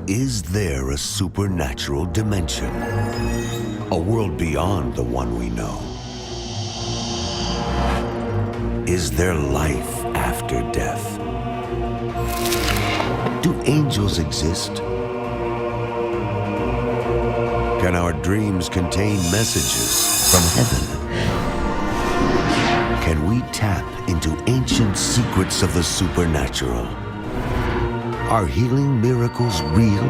Is there a supernatural dimension? A world beyond the one we know? Is there life after death? Do angels exist? Can our dreams contain messages from heaven? Can we tap into ancient secrets of the supernatural? Are healing miracles real?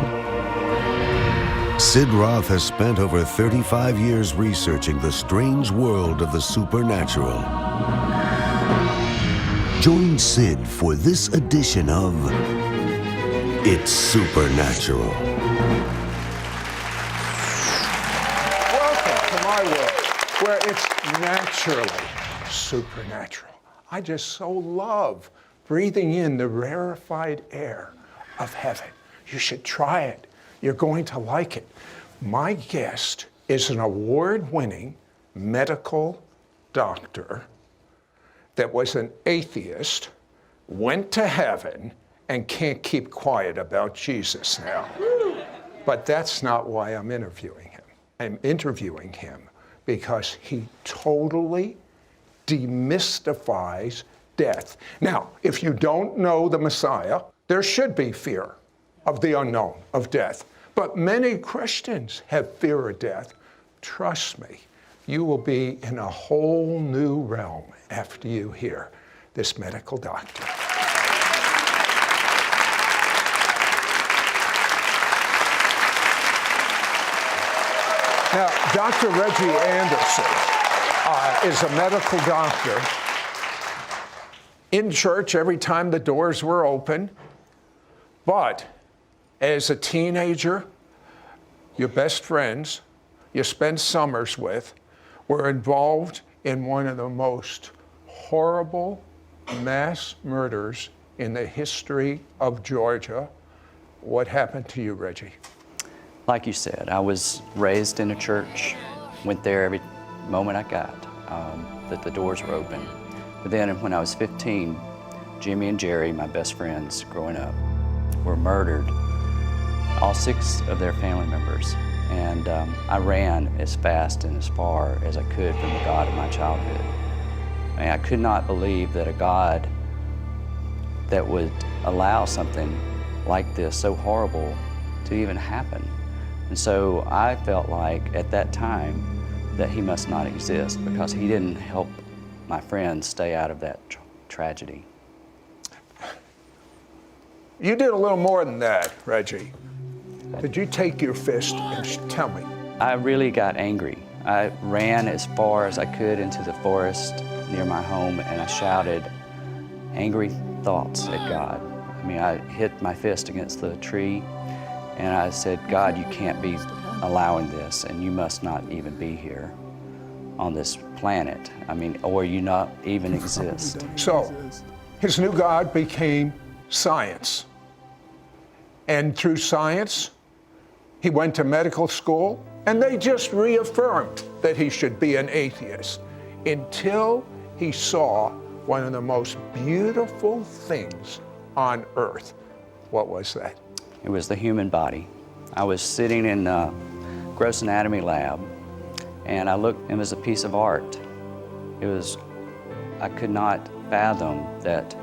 Sid Roth has spent over 35 years researching the strange world of the supernatural. Join Sid for this edition of It's Supernatural. Welcome to my world, where it's naturally supernatural. I just so love breathing in the rarefied air of heaven. You should try it. You're going to like it. My guest is an award-winning medical doctor that was an atheist, went to heaven, and can't keep quiet about Jesus now. But that's not why I'm interviewing him. I'm interviewing him because he totally demystifies death. Now, if you don't know the Messiah, there should be fear of the unknown, of death. But many Christians have fear of death. Trust me, you will be in a whole new realm after you hear this medical doctor. Now, Dr. Reggie Anderson is a medical doctor. In church every time the doors were open, but as a teenager, your best friends you spent summers with were involved in one of the most horrible mass murders in the history of Georgia. What happened to you, Reggie? Like you said, I was raised in a church, went there every moment I got, that the doors were open. But then when I was 15, Jimmy and Jerry, my best friends growing up, were murdered, all 6 of their family members. And I ran as fast and as far as I could from the God of my childhood. And I could not believe that a God that would allow something like this, so horrible, to even happen. And so I felt like at that time that he must not exist because he didn't help my friends stay out of that tragedy. You did a little more than that, Reggie. Did you take your fist and tell me? I really got angry. I ran as far as I could into the forest near my home and I shouted angry thoughts at God. I mean, I hit my fist against the tree and I said, God, you can't be allowing this and you must not even be here on this planet. I mean, or you not even exist. So, his new God became science. And through science, he went to medical school, and they just reaffirmed that he should be an atheist until he saw one of the most beautiful things on earth. What was that? It was the human body. I was sitting in a gross anatomy lab, and I looked, it was a piece of art. I could not fathom that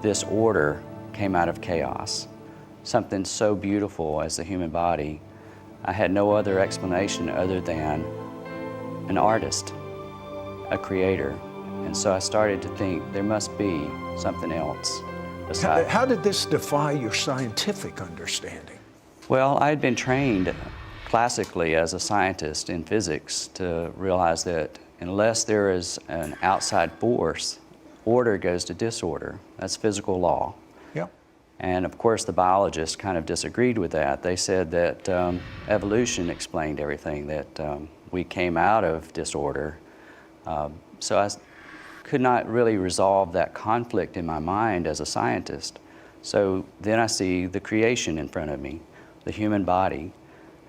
this order came out of chaos. Something so beautiful as the human body. I had no other explanation other than an artist, a creator. And so I started to think there must be something else besides. How did this defy your scientific understanding? Well, I had been trained classically as a scientist in physics to realize that unless there is an outside force, order goes to disorder. That's physical law. Yep. And of course, the biologists kind of disagreed with that. They said that evolution explained everything, that we came out of disorder. So I could not really resolve that conflict in my mind as a scientist. So then I see the creation in front of me, the human body,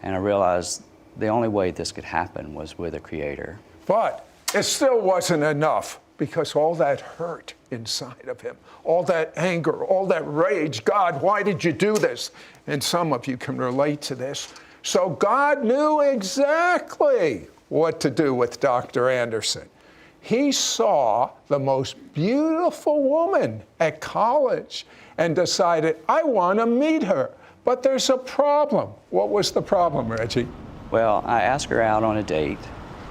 and I realized the only way this could happen was with a creator. But it still wasn't enough because all that hurt inside of him, all that anger, all that rage, God, why did you do this? And some of you can relate to this. So God knew exactly what to do with Dr. Anderson. He saw the most beautiful woman at college and decided, I want to meet her. But there's a problem. What was the problem, Reggie? Well, I asked her out on a date,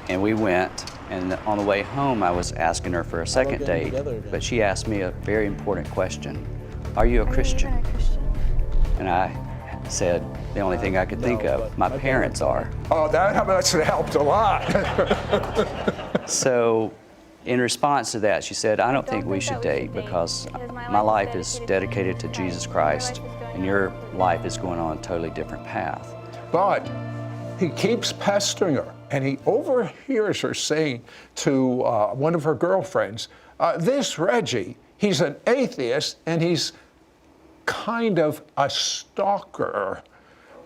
and we went. And on the way home, I was asking her for a second date, but she asked me a very important question. Are you a Christian? And I said the only thing I could think of, my parents are. Oh, that must have helped a lot. So in response to that, she said, I don't think we should date because my life is dedicated to Jesus Christ, and your life is going on a totally different path. But he keeps pestering her, and he overhears her saying to one of her girlfriends, this Reggie, he's an atheist, and he's kind of a stalker.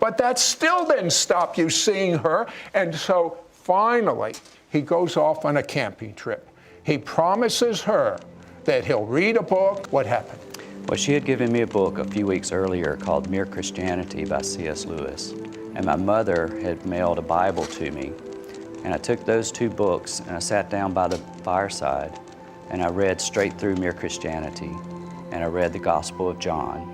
But that still didn't stop you seeing her, and so finally, he goes off on a camping trip. He promises her that he'll read a book. What happened? Well, she had given me a book a few weeks earlier called Mere Christianity by C.S. Lewis. And my mother had mailed a Bible to me. And I took those two books and I sat down by the fireside and I read straight through Mere Christianity. And I read the Gospel of John.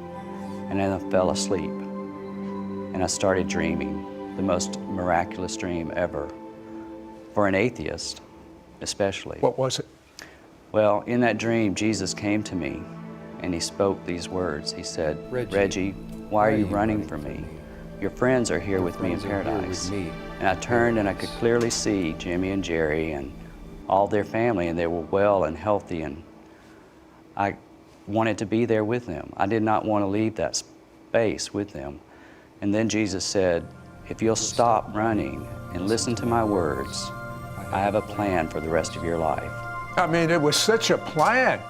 And then I fell asleep. And I started dreaming, the most miraculous dream ever. For an atheist, especially. What was it? Well, in that dream, Jesus came to me and he spoke these words. He said, Reggie, why are you running from me? Your friends are here with me in paradise. And I turned and I could clearly see Jimmy and Jerry and all their family, and they were well and healthy, and I wanted to be there with them. I did not want to leave that space with them. And then Jesus said, if you'll stop running and listen to my words, I have a plan for the rest of your life. I mean, it was such a plan.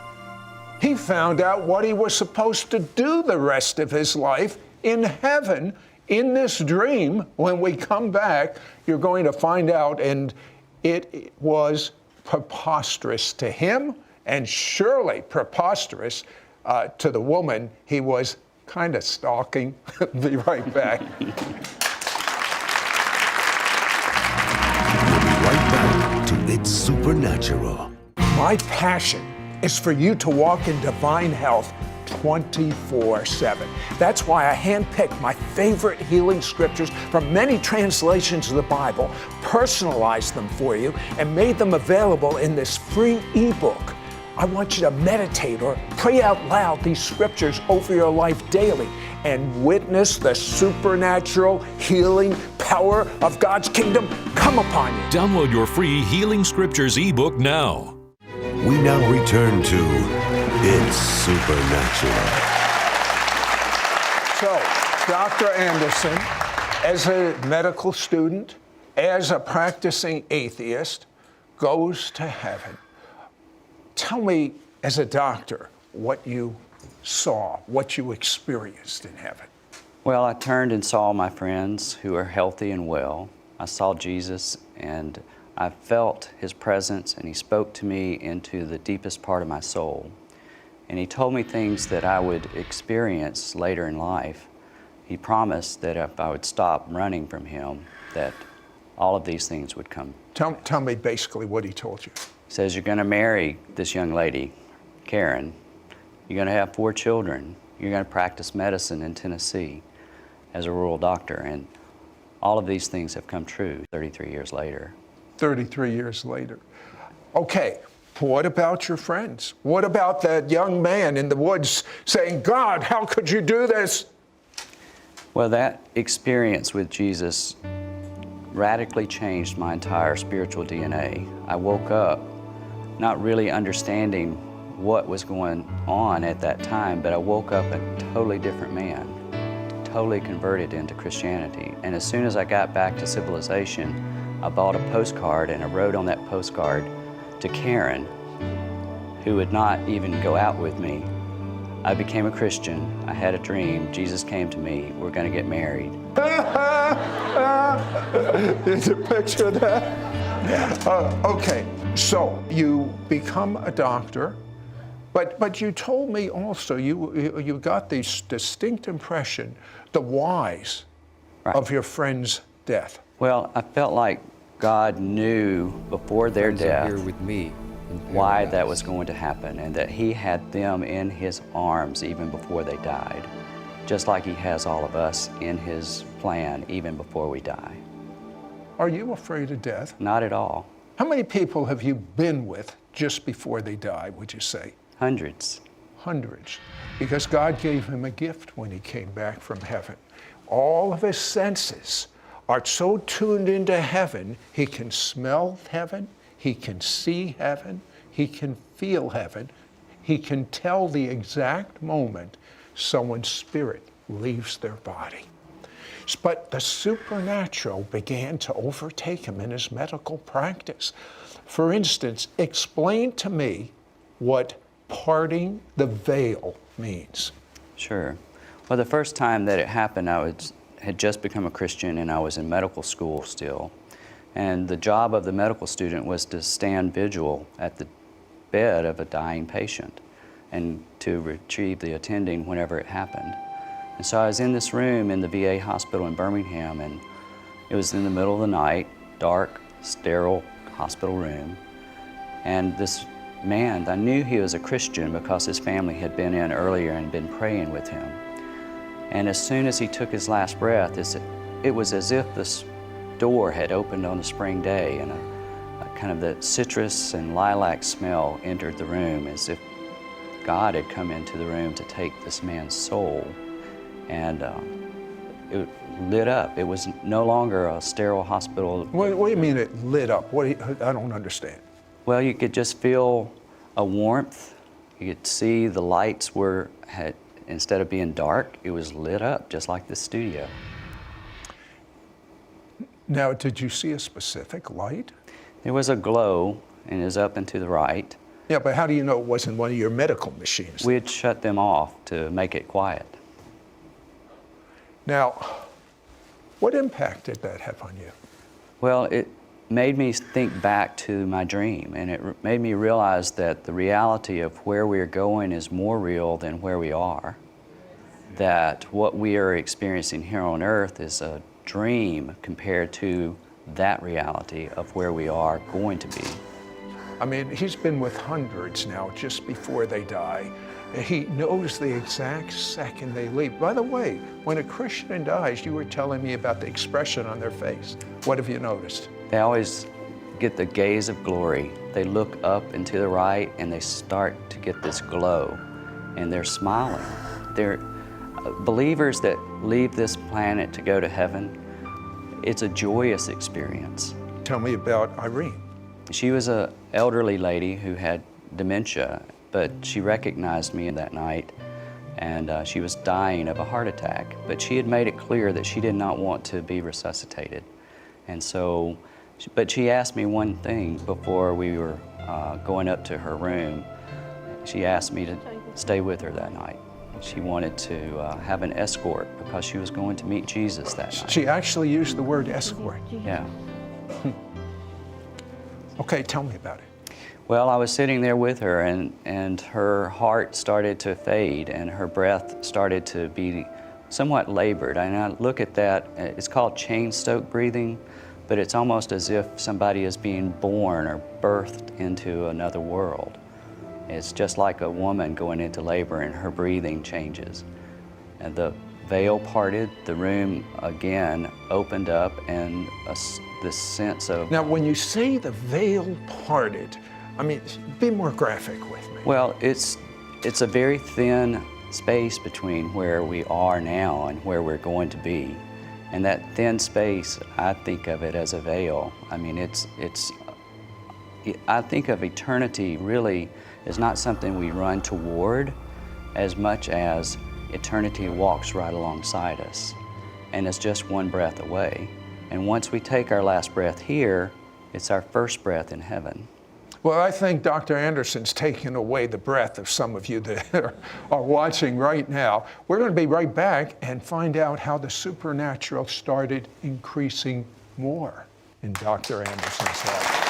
He found out what he was supposed to do the rest of his life in heaven. In this dream, when we come back, you're going to find out, and it was preposterous to him, and surely preposterous to the woman he was kind of stalking. Be right back. We'll be right back to It's Supernatural. My passion is for you to walk in divine health 24/7. That's why I handpicked my favorite healing scriptures from many translations of the Bible, personalized them for you, and made them available in this free ebook. I want you to meditate or pray out loud these scriptures over your life daily and witness the supernatural healing power of God's kingdom come upon you. Download your free Healing Scriptures ebook now. We now return to It's Supernatural. So, Dr. Anderson, as a medical student, as a practicing atheist, goes to heaven. Tell me, as a doctor, what you saw, what you experienced in heaven. Well, I turned and saw my friends who are healthy and well. I saw Jesus, and I felt his presence, and he spoke to me into the deepest part of my soul. And he told me things that I would experience later in life. He promised that if I would stop running from him, that all of these things would come. Tell me basically what he told you. He says, you're going to marry this young lady, Karen. You're going to have 4 children. You're going to practice medicine in Tennessee as a rural doctor. And all of these things have come true 33 years later. 33 years later. Okay, what about your friends? What about that young man in the woods saying, God, how could you do this? Well, that experience with Jesus radically changed my entire spiritual DNA. I woke up not really understanding what was going on at that time, but I woke up a totally different man, totally converted into Christianity. And as soon as I got back to civilization, I bought a postcard and I wrote on that postcard to Karen, who would not even go out with me. I became a Christian. I had a dream. Jesus came to me. We're going to get married. Did you picture that? Okay, so you become a doctor, but you told me also you got this distinct impression, the whys of your friend's death. Well, I felt like God knew before their death here with me why that was going to happen, and that He had them in His arms even before they died, just like He has all of us in His plan even before we die. Are you afraid of death? Not at all. How many people have you been with just before they die, would you say? Hundreds. Hundreds. Because God gave him a gift when he came back from heaven. All of his senses are so tuned into heaven, he can smell heaven, he can see heaven, he can feel heaven, he can tell the exact moment someone's spirit leaves their body. But the supernatural began to overtake him in his medical practice. For instance, explain to me what parting the veil means. Sure. Well, the first time that it happened, had just become a Christian, and I was in medical school still. And the job of the medical student was to stand vigil at the bed of a dying patient and to retrieve the attending whenever it happened. And so I was in this room in the VA hospital in Birmingham, and it was in the middle of the night, dark, sterile hospital room. And this man, I knew he was a Christian because his family had been in earlier and been praying with him. And as soon as he took his last breath, it was as if this door had opened on a spring day, and a kind of the citrus and lilac smell entered the room, as if God had come into the room to take this man's soul. And it lit up. It was no longer a sterile hospital. What do you mean it lit up? I don't understand. Well, you could just feel a warmth. You could see the lights instead of being dark, it was lit up, just like this studio. Now, did you see a specific light? There was a glow, and it was up and to the right. Yeah, but how do you know it wasn't one of your medical machines? We had shut them off to make it quiet. Now, what impact did that have on you? Well, it made me think back to my dream, and it made me realize that the reality of where we're going is more real than where we are. That what we are experiencing here on earth is a dream compared to that reality of where we are going to be. I mean, he's been with hundreds now just before they die. He knows the exact second they leave. By the way, when a Christian dies, you were telling me about the expression on their face. What have you noticed? They always get the gaze of glory. They look up and to the right, and they start to get this glow, and they're smiling. They're believers that leave this planet to go to heaven. It's a joyous experience. Tell me about Irene. She was an elderly lady who had dementia, but she recognized me that night, and she was dying of a heart attack. But she had made it clear that she did not want to be resuscitated. And so, but she asked me one thing before we were going up to her room. She asked me to stay with her that night. She wanted to have an escort because she was going to meet Jesus that night. She actually used the word escort. Yeah. Okay, tell me about it. Well, I was sitting there with her, and her heart started to fade, and her breath started to be somewhat labored. And I look at that, it's called chain stoke breathing, but it's almost as if somebody is being born or birthed into another world. It's just like a woman going into labor, and her breathing changes. And the veil parted, the room again opened up, and this sense of... Now, when you say the veil parted, I mean, be more graphic with me. Well, it's a very thin space between where we are now and where we're going to be. And that thin space, I think of it as a veil. I mean, I think of eternity really is not something we run toward as much as eternity walks right alongside us. And it's just one breath away. And once we take our last breath here, it's our first breath in heaven. Well, I think Dr. Anderson's taken away the breath of some of you that are watching right now. We're going to be right back and find out how the supernatural started increasing more in Dr. Anderson's life.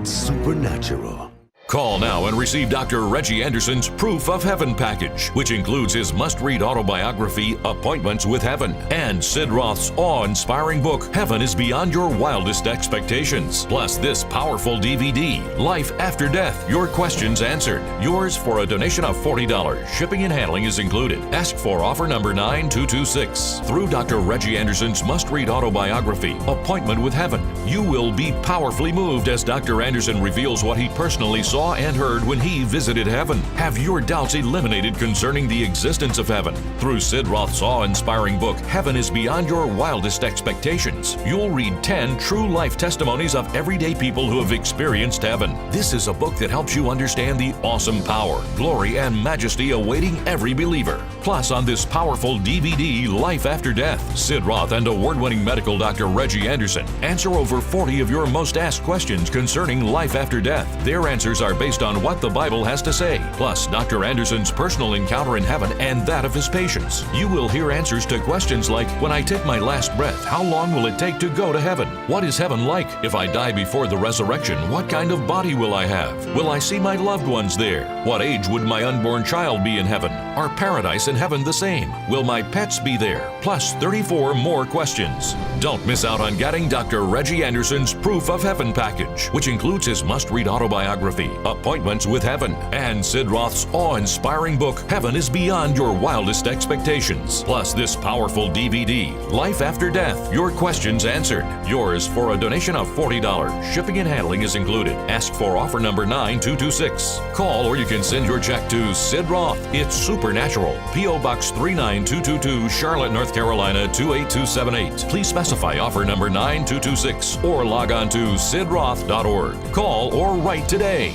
It's supernatural. Call now and receive Dr. Reggie Anderson's Proof of Heaven package, which includes his must-read autobiography, Appointments with Heaven, and Sid Roth's awe-inspiring book, Heaven is Beyond Your Wildest Expectations. Plus this powerful DVD, Life After Death, Your Questions Answered. Yours for a donation of $40. Shipping and handling is included. Ask for offer number 9226. Through Dr. Reggie Anderson's must-read autobiography, Appointment with Heaven, you will be powerfully moved as Dr. Anderson reveals what he personally saw and heard when he visited heaven. Have your doubts eliminated concerning the existence of heaven. Through Sid Roth's awe-inspiring book, Heaven is Beyond Your Wildest Expectations, you'll read 10 true life testimonies of everyday people who have experienced heaven. This is a book that helps you understand the awesome power, glory, and majesty awaiting every believer. Plus, on this powerful DVD, Life After Death, Sid Roth and award-winning medical Dr. Reggie Anderson answer over 40 of your most asked questions concerning life after death. Their answers are based on what the Bible has to say, plus Dr. Anderson's personal encounter in heaven and that of his patients. You will hear answers to questions like, when I take my last breath, how long will it take to go to heaven? What is heaven like? If I die before the resurrection, what kind of body will I have? Will I see my loved ones there? What age would my unborn child be in heaven? Are paradise and heaven the same? Will my pets be there? Plus 34 more questions. Don't miss out on getting Dr. Reggie Anderson's Proof of Heaven package, which includes his must-read autobiography, Appointments with Heaven, and Sid Roth's awe-inspiring book, Heaven is Beyond Your Wildest Expectations. Plus this powerful DVD, Life After Death, Your Questions Answered. Yours for a donation of $40. Shipping and handling is included. Ask for offer number 9226. Call or you can send your check to Sid Roth. It's Supernatural. P.O. Box 39222, Charlotte, North Carolina 28278. Please specify offer number 9226 or log on to sidroth.org. Call or write today.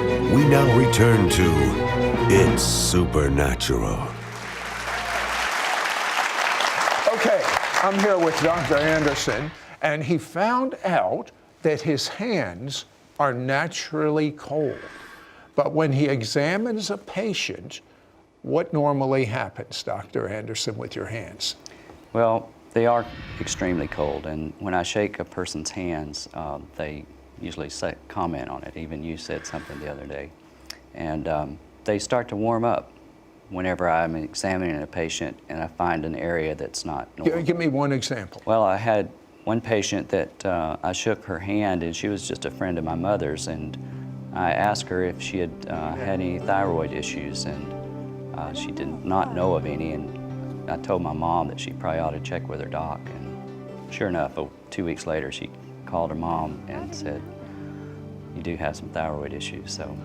We now return to It's Supernatural. Okay, I'm here with Dr. Anderson, and he found out that his hands are naturally cold. But when he examines a patient, what normally happens, Dr. Anderson, with your hands? Well, they are extremely cold, and when I shake a person's hands, they usually comment on it. Even you said something the other day. And they start to warm up whenever I'm examining a patient and I find an area that's not normal. Give me one example. Well, I had one patient that I shook her hand, and she was just a friend of my mother's, and I asked her if she had had any thyroid issues, and she did not know of any, and I told my mom that she probably ought to check with her doc, and sure enough, 2 weeks later, she called her mom and said, you do have some thyroid issues, so.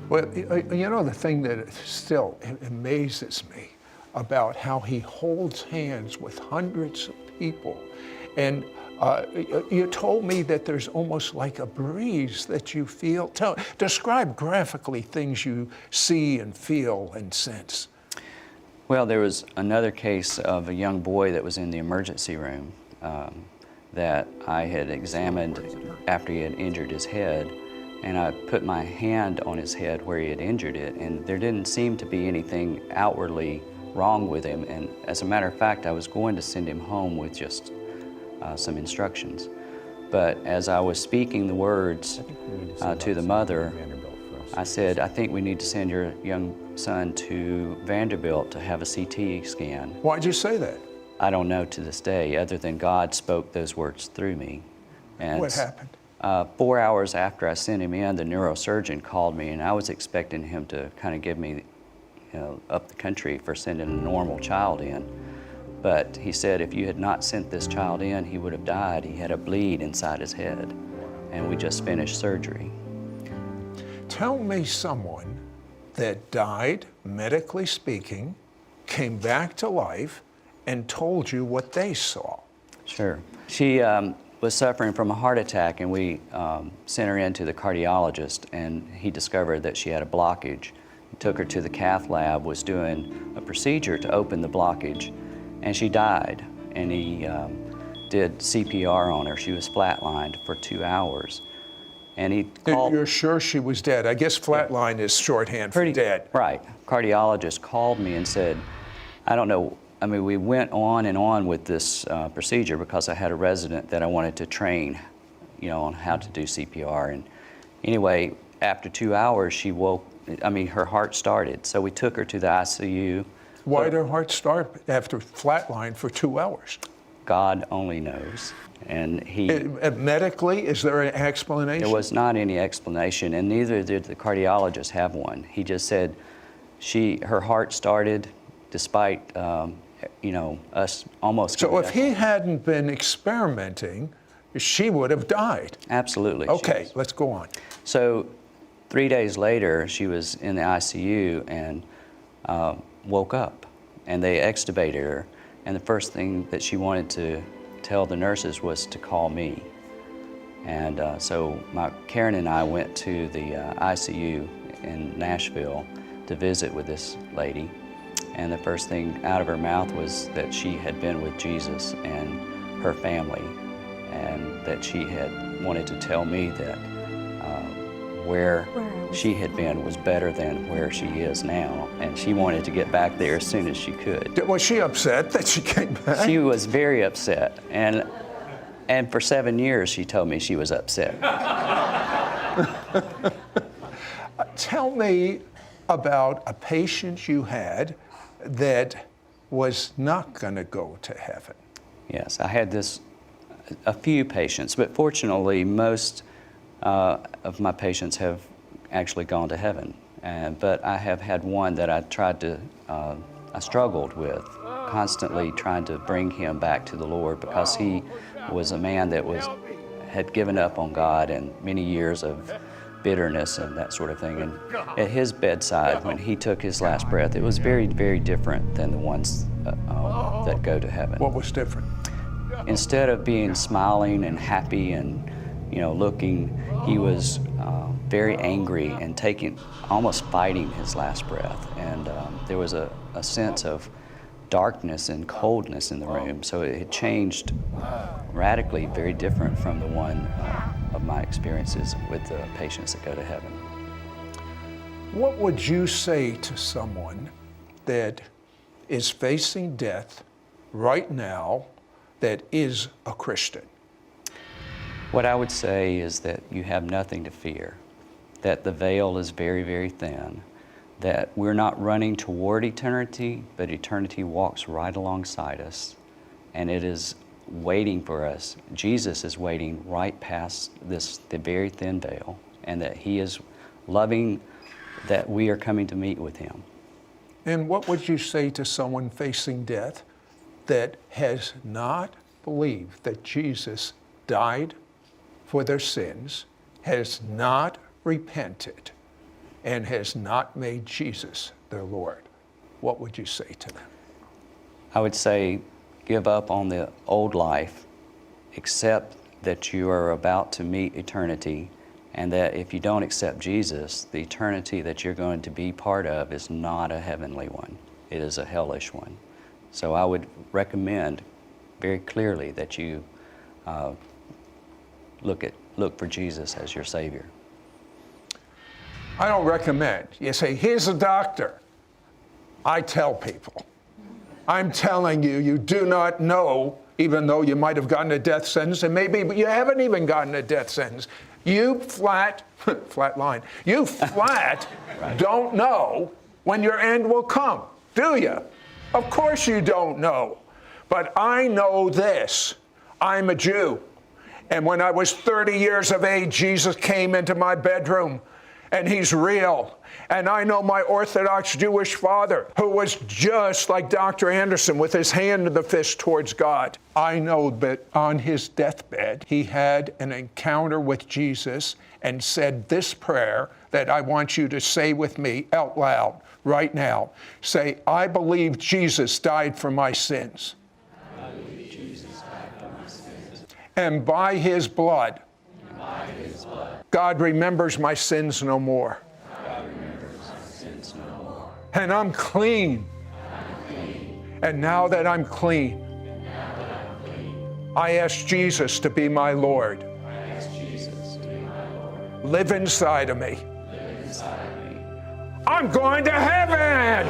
Well, you know, the thing that still amazes me about how he holds hands with hundreds of people, and you told me that there's almost like a breeze that you feel. Describe graphically things you see and feel and sense. Well, there was another case of a young boy that was in the emergency room that I had examined after he had injured his head, and I put my hand on his head where he had injured it, and there didn't seem to be anything outwardly wrong with him, and as a matter of fact, I was going to send him home with just some instructions. But as I was speaking the words to the mother, I said, I think we need to send your young son to Vanderbilt to have a CT scan. Why'd you say that? I don't know to this day, other than God spoke those words through me. And What happened? 4 hours after I sent him in, the neurosurgeon called me, and I was expecting him to kind of give me, up the country for sending a normal child in. But he said if you had not sent this child in, he would have died. He had a bleed inside his head, and we just finished surgery. Tell me someone that died, medically speaking, came back to life, and told you what they saw. Sure. She was suffering from a heart attack, and we sent her in to the cardiologist, and he discovered that she had a blockage. He took her to the cath lab, was doing a procedure to open the blockage, and she died. And he did CPR on her. She was flatlined for 2 hours. And he called... You're sure she was dead? I guess flatline is shorthand for dead. Right. Cardiologist called me and said, I don't know, I mean, we went on and on with this procedure because I had a resident that I wanted to train on how to do CPR. And anyway, after 2 hours, her heart started. So we took her to the ICU. Why did her heart start after flatline for 2 hours? God only knows. And medically, is there an explanation? There was not any explanation, and neither did the cardiologist have one. He just said her heart started despite, us almost. So if he hadn't been experimenting, she would have died. Absolutely. Okay, let's go on. So 3 days later, she was in the ICU and woke up, and they extubated her. And the first thing that she wanted to tell the nurses was to call me. And so Karen and I went to the ICU in Nashville to visit with this lady. And the first thing out of her mouth was that she had been with Jesus and her family, and that she had wanted to tell me that where she had been was better than where she is now, and she wanted to get back there as soon as she could. Was she upset that she came back? She was very upset, and for 7 years she told me she was upset. Tell me about a patient you had that was not going to go to heaven. Yes, I had a few patients, but fortunately most of my patients have actually gone to heaven. But I have had one that I struggled with, constantly trying to bring him back to the Lord, because he was a man that had given up on God and many years of bitterness and that sort of thing. And at his bedside, when he took his last breath, it was very, very different than the ones that go to heaven. What was different? Instead of being smiling and happy and looking, he was very angry and almost fighting his last breath. And there was a sense of darkness and coldness in the room. So it had changed radically, very different from the one of my experiences with the patients that go to heaven. What would you say to someone that is facing death right now that is a Christian? What I would say is that you have nothing to fear, that the veil is very, very thin, that we're not running toward eternity, but eternity walks right alongside us, and it is waiting for us. Jesus is waiting right past the very thin veil, and that he is loving that we are coming to meet with him. And what would you say to someone facing death that has not believed that Jesus died for their sins, has not repented, and has not made Jesus their Lord? What would you say to them? I would say, give up on the old life, accept that you are about to meet eternity, and that if you don't accept Jesus, the eternity that you're going to be part of is not a heavenly one. It is a hellish one. So I would recommend very clearly that you look for Jesus as your Savior. I don't recommend. You say, here's a doctor. I tell people, I'm telling you, you do not know, even though you might have gotten a death sentence, and maybe you haven't even gotten a death sentence. You flat right. Don't know when your end will come, do you? Of course you don't know. But I know this. I'm a Jew. And when I was 30 years of age, Jesus came into my bedroom, and he's real. And I know my Orthodox Jewish father, who was just like Dr. Anderson, with his hand in the fist towards God. I know that on his deathbed, he had an encounter with Jesus and said this prayer that I want you to say with me out loud right now. Say, I believe Jesus died for my sins. And by his blood, God remembers my sins no more. And I'm clean. And now that I'm clean, I ask Jesus to be my Lord. Live inside of me. I'm going to heaven!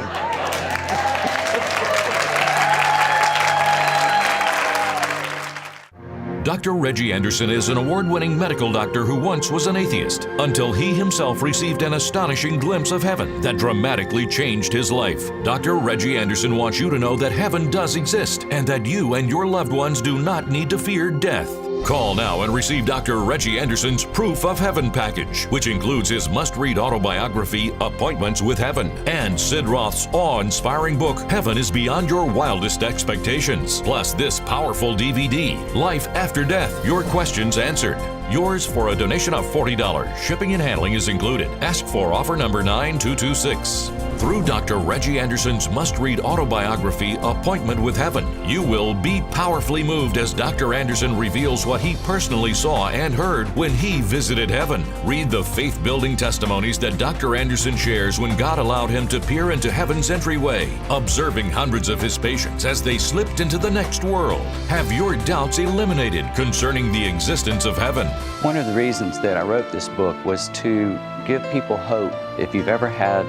Dr. Reggie Anderson is an award-winning medical doctor who once was an atheist until he himself received an astonishing glimpse of heaven that dramatically changed his life. Dr. Reggie Anderson wants you to know that heaven does exist and that you and your loved ones do not need to fear death. Call now and receive Dr. Reggie Anderson's Proof of Heaven package, which includes his must-read autobiography, Appointments with Heaven, and Sid Roth's awe-inspiring book, Heaven is Beyond Your Wildest Expectations, plus this powerful DVD, Life After Death, Your Questions Answered. Yours for a donation of $40. Shipping and handling is included. Ask for offer number 9226. Through Dr. Reggie Anderson's must-read autobiography, Appointment with Heaven, you will be powerfully moved as Dr. Anderson reveals what he personally saw and heard when he visited heaven. Read the faith-building testimonies that Dr. Anderson shares when God allowed him to peer into heaven's entryway, observing hundreds of his patients as they slipped into the next world. Have your doubts eliminated concerning the existence of heaven. One of the reasons that I wrote this book was to give people hope. If you've ever had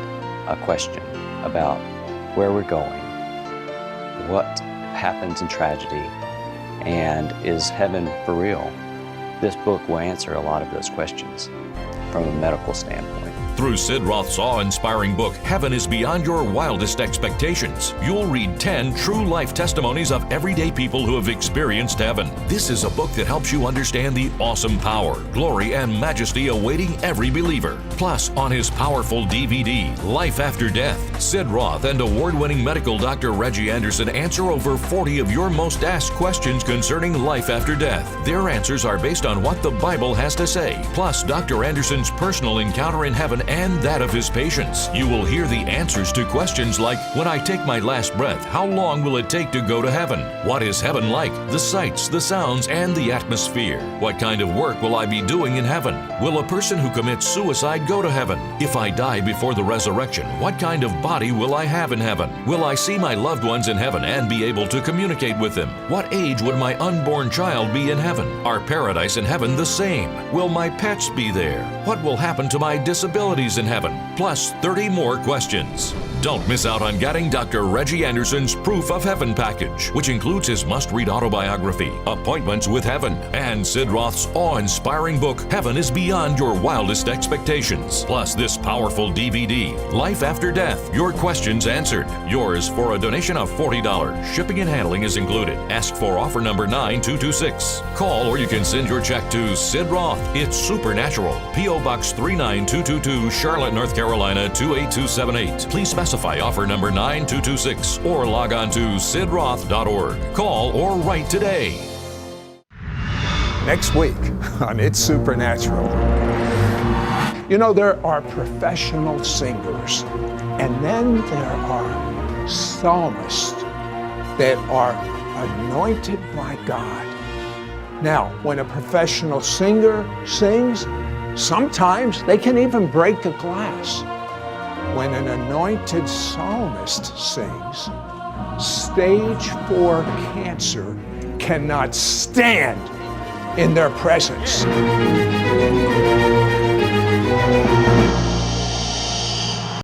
a question about where we're going, what happens in tragedy, and is heaven for real, this book will answer a lot of those questions from a medical standpoint. Through Sid Roth's awe-inspiring book, Heaven is Beyond Your Wildest Expectations, you'll read 10 true life testimonies of everyday people who have experienced heaven. This is a book that helps you understand the awesome power, glory, and majesty awaiting every believer. Plus, on his powerful DVD, Life After Death, Sid Roth and award-winning medical Dr. Reggie Anderson answer over 40 of your most asked questions concerning life after death. Their answers are based on what the Bible has to say, plus Dr. Anderson's personal encounter in heaven and that of his patients. You will hear the answers to questions like, when I take my last breath, how long will it take to go to heaven? What is heaven like? The sights, the sounds, and the atmosphere. What kind of work will I be doing in heaven? Will a person who commits suicide go to heaven? If I die before the resurrection, what kind of body will I have in heaven? Will I see my loved ones in heaven and be able to communicate with them? What age would my unborn child be in heaven? Are paradise and heaven the same? Will my pets be there? What will happen to my disabilities in heaven? Plus 30 more questions. Don't miss out on getting Dr. Reggie Anderson's Proof of Heaven package, which includes his must-read autobiography, Appointments with Heaven, and Sid Roth's awe-inspiring book, Heaven is Beyond Your Wildest Expectations. Plus this powerful DVD, Life After Death, Your Questions Answered. Yours for a donation of $40. Shipping and handling is included. Ask for offer number 9226. Call or you can send your check to Sid Roth. It's Supernatural. P.O. Box 39222, Charlotte, North Carolina 28278. Please specify offer number 9226 or log on to sidroth.org. Call or write today. Next week on It's Supernatural. You know, there are professional singers, and then there are psalmists that are anointed by God. Now, when a professional singer sings, sometimes they can even break a glass. When an anointed psalmist sings, stage 4 cancer cannot stand in their presence.